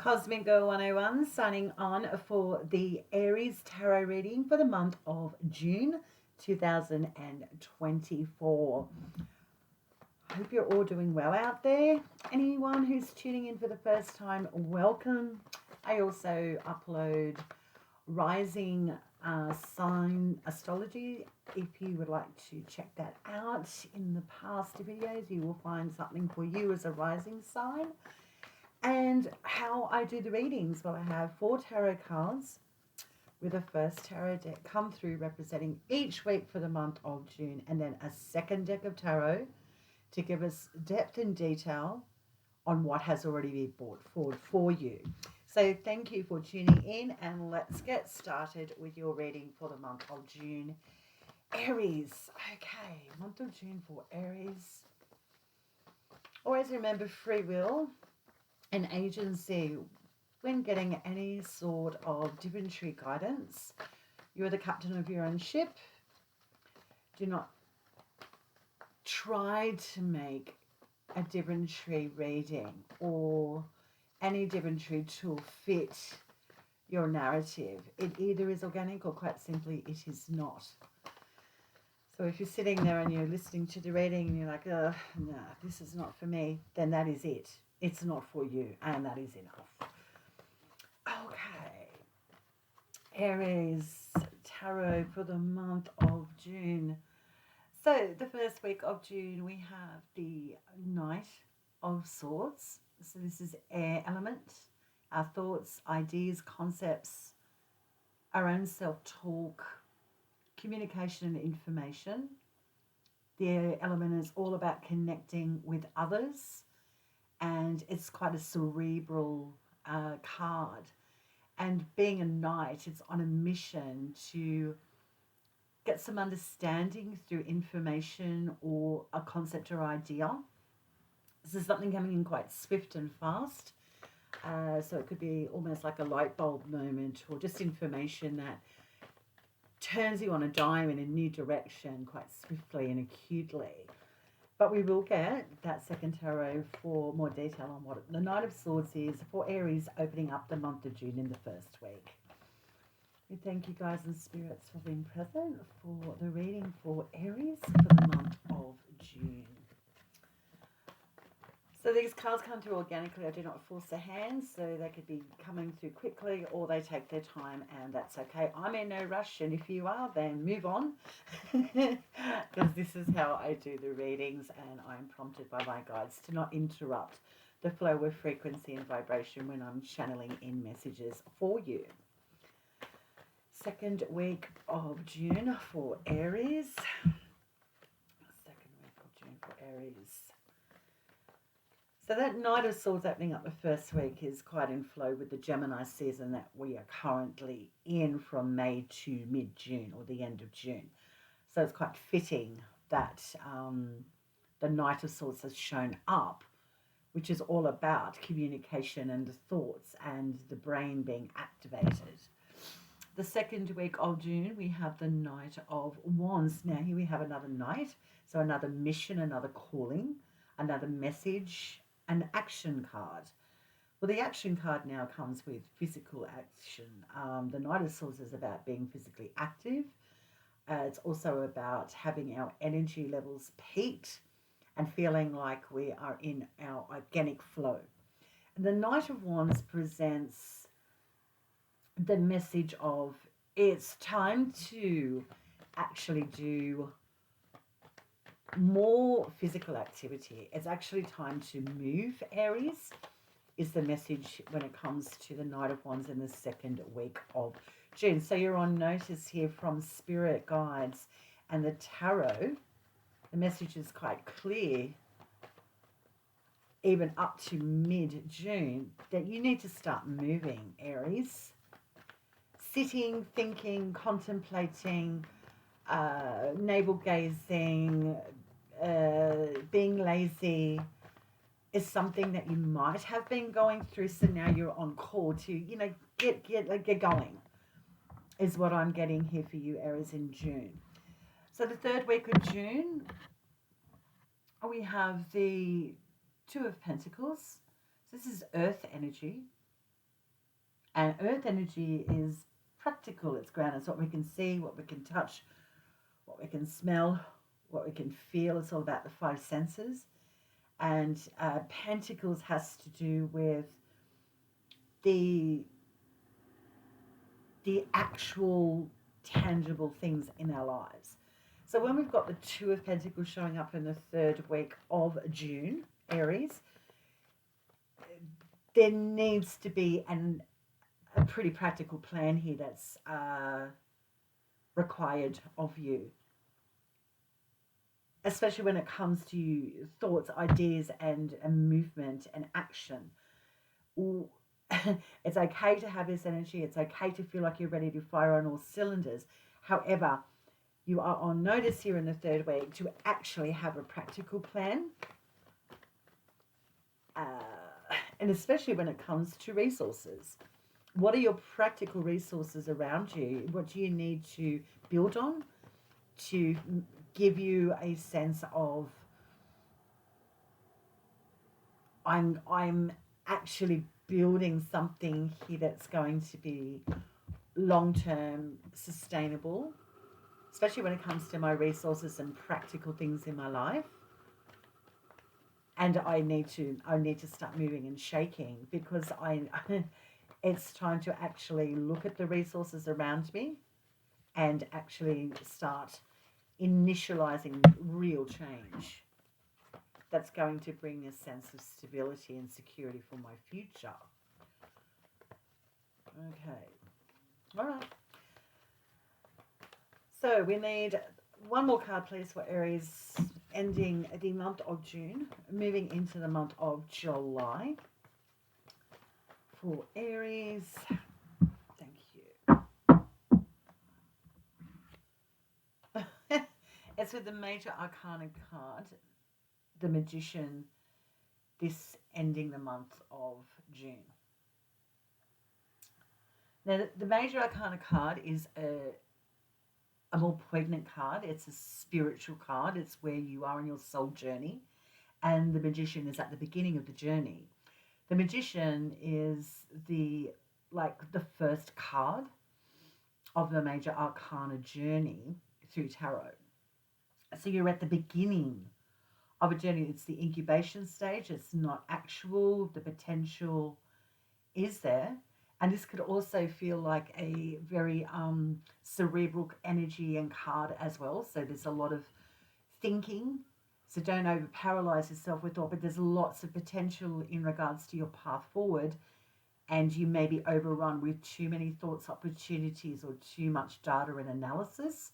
Cosmic Girl 101 signing on for the Aries Tarot reading for the month of June 2024. Hope you're all doing well out there. Anyone who's tuning in for the first time, welcome. I also upload rising sign astrology. If you would like to check that out, in the past videos you will find something for you as a rising sign. And how I do the readings, well, I have 4 tarot cards with a first tarot deck come through representing each week for the month of June, and then a second deck of tarot to give us depth and detail on what has already been brought forward for you. So thank you for tuning in, and let's get started with your reading for the month of June. Aries. Okay, month of June for Aries. Always remember free will and agency when getting any sort of divinatory guidance. You're the captain of your own ship. Do not try to make a divinatory reading or any divinatory tool fit your narrative. It either is organic or quite simply it is not. So if you're sitting there and you're listening to the reading and you're like, no, this is not for me, then that is it. It's not for you, and that is enough. Okay. Aries Tarot for the month of June. So the first week of June, we have the Knight of Swords. So this is air element. Our thoughts, ideas, concepts, our own self-talk, communication and information. The air element is all about connecting with others, and it's quite a cerebral card. And being a knight, it's on a mission to get some understanding through information or a concept or idea. This is something coming in quite swift and fast. So it could be almost like a light bulb moment, or just information that turns you on a dime in a new direction quite swiftly and acutely. But we will get that second tarot for more detail on what the Knight of Swords is for Aries, opening up the month of June in the first week. We thank you guys and spirits for being present for the reading for Aries for the month of June. So these cards come through organically. I do not force the hands, so they could be coming through quickly or they take their time, and that's okay. I'm in no rush, and if you are, then move on, because this is how I do the readings, and I'm prompted by my guides to not interrupt the flow of frequency and vibration when I'm channeling in messages for you. Second week of June for Aries. Second week of June for Aries. So that Knight of Swords opening up the first week is quite in flow with the Gemini season that we are currently in from May to mid-June, or the end of June. So it's quite fitting that the Knight of Swords has shown up, which is all about communication and the thoughts and the brain being activated. The second week of June, we have the Knight of Wands. Now here we have another knight, so another mission, another calling, another message, an action card. Well, the action card now comes with physical action. The Knight of Swords is about being physically active. It's also about having our energy levels peaked and feeling like we are in our organic flow. And the Knight of Wands presents the message of it's time to actually do more physical activity. It's actually time to move, Aries, is the message when it comes to the Knight of Wands in the second week of June. So you're on notice here from spirit guides and the tarot. The message is quite clear, even up to mid-June, that you need to start moving, Aries. Sitting, thinking, contemplating, navel gazing, being lazy is something that you might have been going through. So now you're on call to, get going, is what I'm getting here for you, Aries, in June. So the third week of June, we have the Two of Pentacles. So this is earth energy. And earth energy is practical, it's grounded. It's what we can see, what we can touch, what we can smell, what we can feel. It's all about the five senses. And Pentacles has to do with the the actual tangible things in our lives. So when we've got the Two of Pentacles showing up in the third week of June, Aries, there needs to be a pretty practical plan here that's required of you, especially when it comes to thoughts, ideas, and movement and action. It's okay to have this energy. It's okay to feel like you're ready to fire on all cylinders. However, you are on notice here in the third week to actually have a practical plan. And especially when it comes to resources. What are your practical resources around you? What do you need to build on to give you a sense of I'm actually building something here that's going to be long-term sustainable, especially when it comes to my resources and practical things in my life. And I need to start moving and shaking because it's time to actually look at the resources around me and actually start initializing real change that's going to bring a sense of stability and security for my future. Okay. All right. So we need one more card, please, for Aries, ending the month of June, moving into the month of July. For Aries, thank you. It's with the Major Arcana card, the Magician, this ending the month of June. Now, the Major Arcana card is a more poignant card. It's a spiritual card. It's where you are in your soul journey. And the Magician is at the beginning of the journey. The Magician is the first card of the Major Arcana journey through tarot. So you're at the beginning of a journey. It's the incubation stage. It's not actual. The potential is there. And this could also feel like a very cerebral energy and card as well. So there's a lot of thinking. So don't over paralyze yourself with thought, but there's lots of potential in regards to your path forward. And you may be overrun with too many thoughts, opportunities, or too much data and analysis.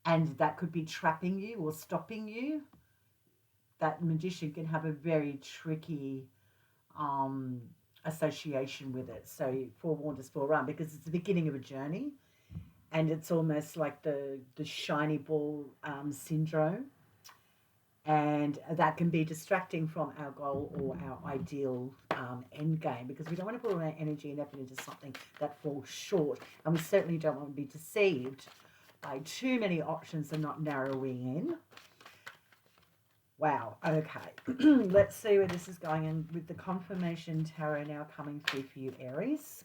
And that could be trapping you or stopping you. That Magician can have a very tricky association with it. So forewarned is forearmed, because it's the beginning of a journey, and it's almost like the shiny ball syndrome, and that can be distracting from our goal or our ideal end game, because we don't want to put all our energy and effort into something that falls short, and we certainly don't want to be deceived by too many options and not narrowing in. Wow, okay. Let's see where this is going. And with the confirmation tarot now coming through for you, Aries,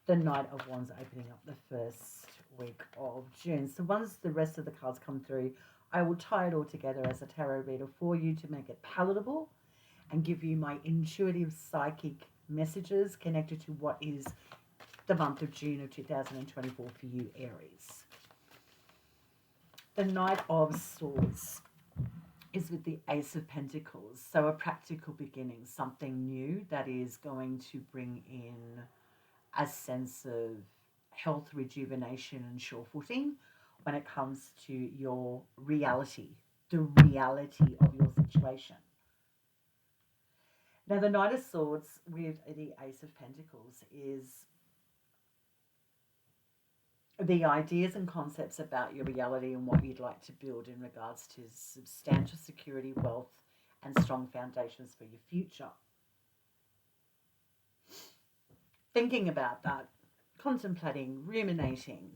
the Knight of Wands opening up the first week of June. So once the rest of the cards come through, I will tie it all together as a tarot reader for you to make it palatable and give you my intuitive psychic messages connected to what is the month of June of 2024 for you, Aries. The Knight of Swords is with the Ace of Pentacles. So a practical beginning, something new that is going to bring in a sense of health, rejuvenation, and sure footing when it comes to your reality, the reality of your situation. Now, the Knight of Swords with the Ace of Pentacles is the ideas and concepts about your reality and what you'd like to build in regards to substantial security, wealth, and strong foundations for your future. Thinking about that, contemplating, ruminating.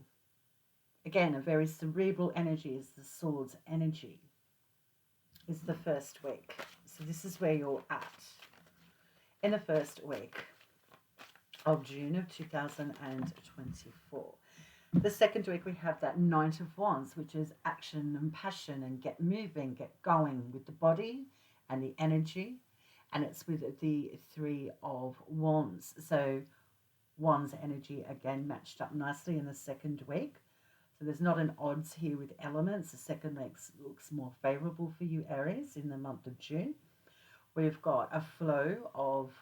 Again, a very cerebral energy is the Swords energy, is the first week. So this is where you're at in the first week. of June of 2024. The second week, we have that Knight of Wands, which is action and passion and get moving, get going with the body and the energy. And it's with the Three of Wands. So, Wands energy again matched up nicely in the second week. So, there's not an odds here with elements. The second week looks more favorable for you, Aries, in the month of June. We've got a flow of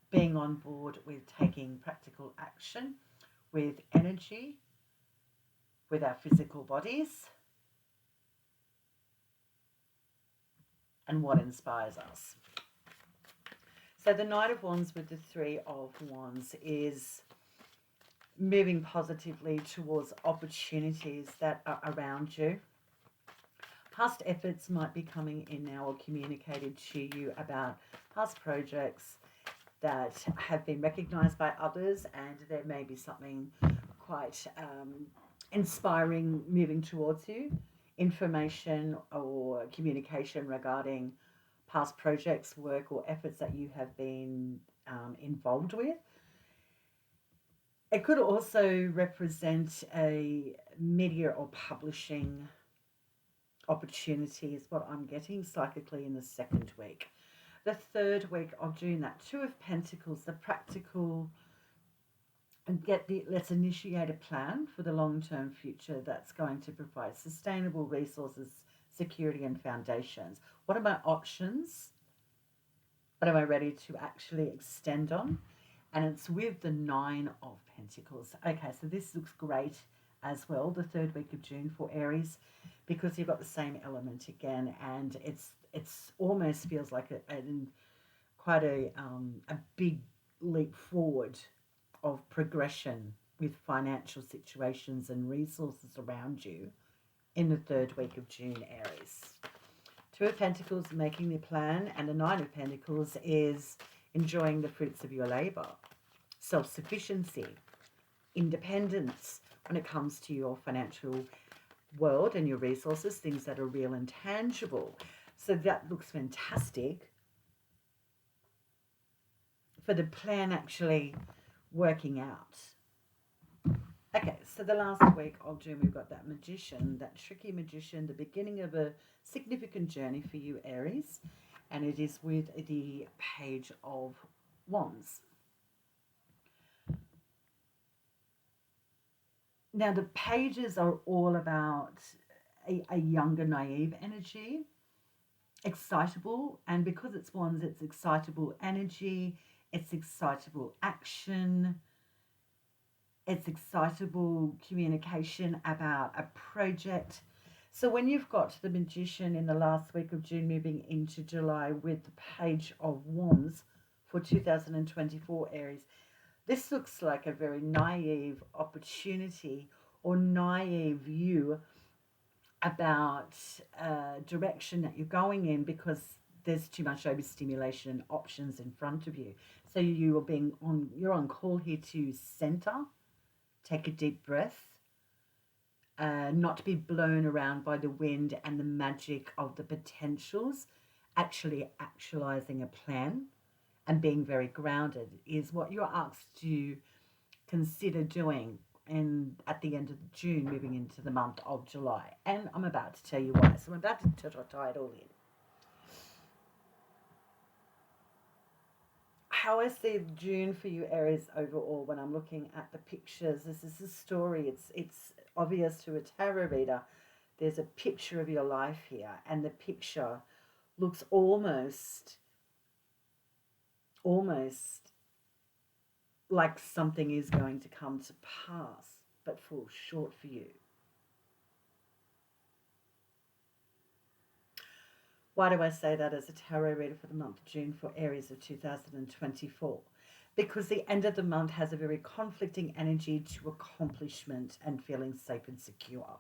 being on board with taking practical action with energy, with our physical bodies, and what inspires us. So the Knight of Wands with the Three of Wands is moving positively towards opportunities that are around you. Past efforts might be coming in now or communicated to you about past projects that have been recognised by others, and there may be something quite inspiring moving towards you. Information or communication regarding past projects, work, or efforts that you have been involved with. It could also represent a media or publishing opportunity, is what I'm getting psychically in the second week. The third week of June, that Two of Pentacles, the practical, and let's initiate a plan for the long-term future that's going to provide sustainable resources, security, and foundations. What are my options? What am I ready to actually extend on? And it's with the Nine of Pentacles. Okay, so this looks great as well, the third week of June for Aries, because you've got the same element again, and it's almost feels like quite a big leap forward of progression with financial situations and resources around you in the third week of June, Aries. Two of Pentacles, making the plan, and the Nine of Pentacles is enjoying the fruits of your labor, self-sufficiency, independence when it comes to your financial world and your resources, things that are real and tangible. So that looks fantastic for the plan actually working out. Okay, so the last week of June, we've got that Magician, that tricky Magician, the beginning of a significant journey for you, Aries, and it is with the Page of Wands. Now, the pages are all about a younger, naive energy, excitable, and because it's Wands, it's excitable energy, it's excitable action, it's excitable communication about a project. So when you've got the Magician in the last week of June moving into July with the Page of Wands for 2024 Aries, this looks like a very naive opportunity or naive view about direction that you're going in, because there's too much overstimulation and options in front of you. So you're on call here to center, take a deep breath, not to be blown around by the wind and the magic of the potentials. Actually actualizing a plan and being very grounded is what you're asked to consider doing at the end of June, moving into the month of July. And I'm about to tell you why. So I'm about to tie it all in. How I see June for you, Aries, overall, when I'm looking at the pictures, this is a story. It's obvious to a tarot reader. There's a picture of your life here, and the picture looks almost like something is going to come to pass, but falls short for you. Why do I say that as a tarot reader for the month of June for Aries of 2024? Because the end of the month has a very conflicting energy to accomplishment and feeling safe and secure.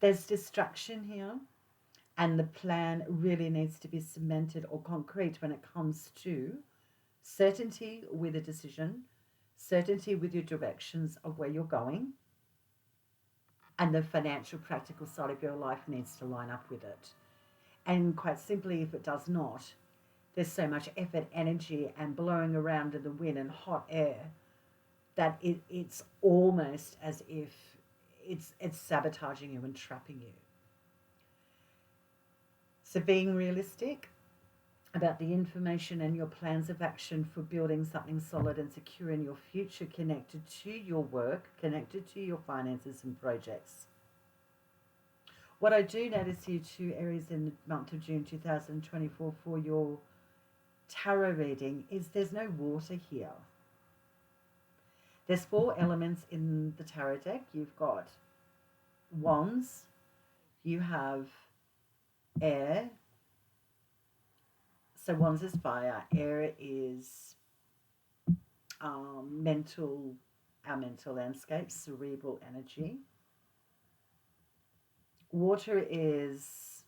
There's distraction here, and the plan really needs to be cemented or concrete when it comes to certainty with a decision, certainty with your directions of where you're going, and the financial practical side of your life needs to line up with it. And quite simply, if it does not, there's so much effort, energy, and blowing around in the wind and hot air that it's almost as if it's sabotaging you and trapping you. So being realistic about the information and your plans of action for building something solid and secure in your future, connected to your work, connected to your finances and projects. What I do notice here too, Aries, in the month of June 2024 for your tarot reading is there's no water here. There's 4 elements in the tarot deck. You've got wands, you have air. So wands is fire, air is mental, our mental landscape, cerebral energy. Water is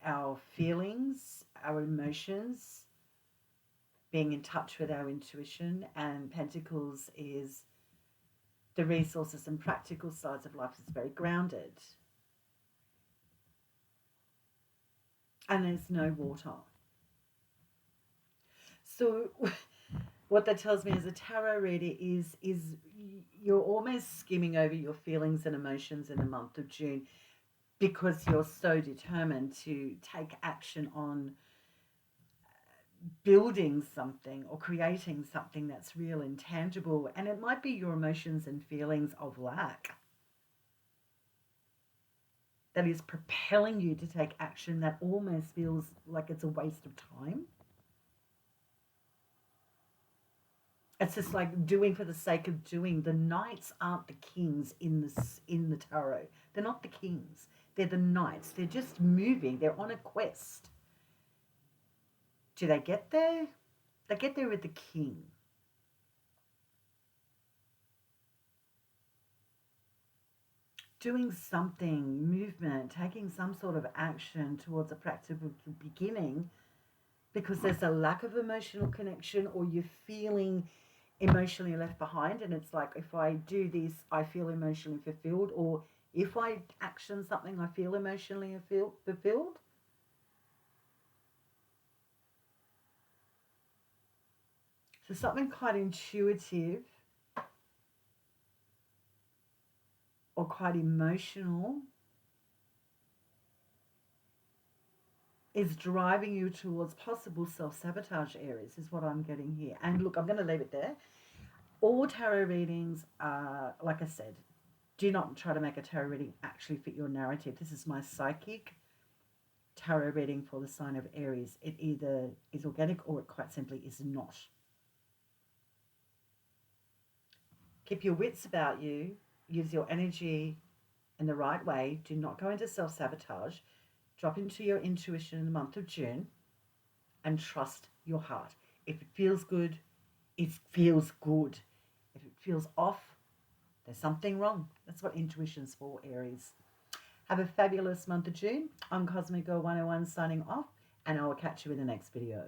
our feelings, our emotions, being in touch with our intuition, and pentacles is the resources and practical sides of life. It's very grounded. And there's no water. So what that tells me as a tarot reader is you're almost skimming over your feelings and emotions in the month of June because you're so determined to take action on building something or creating something that's real and tangible. And it might be your emotions and feelings of lack that is propelling you to take action that almost feels like it's a waste of time. It's just like doing for the sake of doing. The knights aren't the kings in the tarot. They're not the kings. They're the knights. They're just moving. They're on a quest. Do they get there? They get there with the king. Doing something, movement, taking some sort of action towards a practical beginning because there's a lack of emotional connection or you're feeling emotionally left behind, and it's like, if I do this I feel emotionally fulfilled, or if I action something I feel emotionally fulfilled. So something quite intuitive or quite emotional is driving you towards possible self-sabotage areas, is what I'm getting here. And look, I'm going to leave it there. All tarot readings are, like I said, do not try to make a tarot reading actually fit your narrative. This is my psychic tarot reading for the sign of Aries. It either is organic or it quite simply is not. Keep your wits about you. Use your energy in the right way. Do not go into self-sabotage. Drop into your intuition in the month of June and trust your heart. If it feels good, it feels good. If it feels off, there's something wrong. That's what intuition's for, Aries. Have a fabulous month of June. I'm Cosmic Girl 101 signing off, and I will catch you in the next video.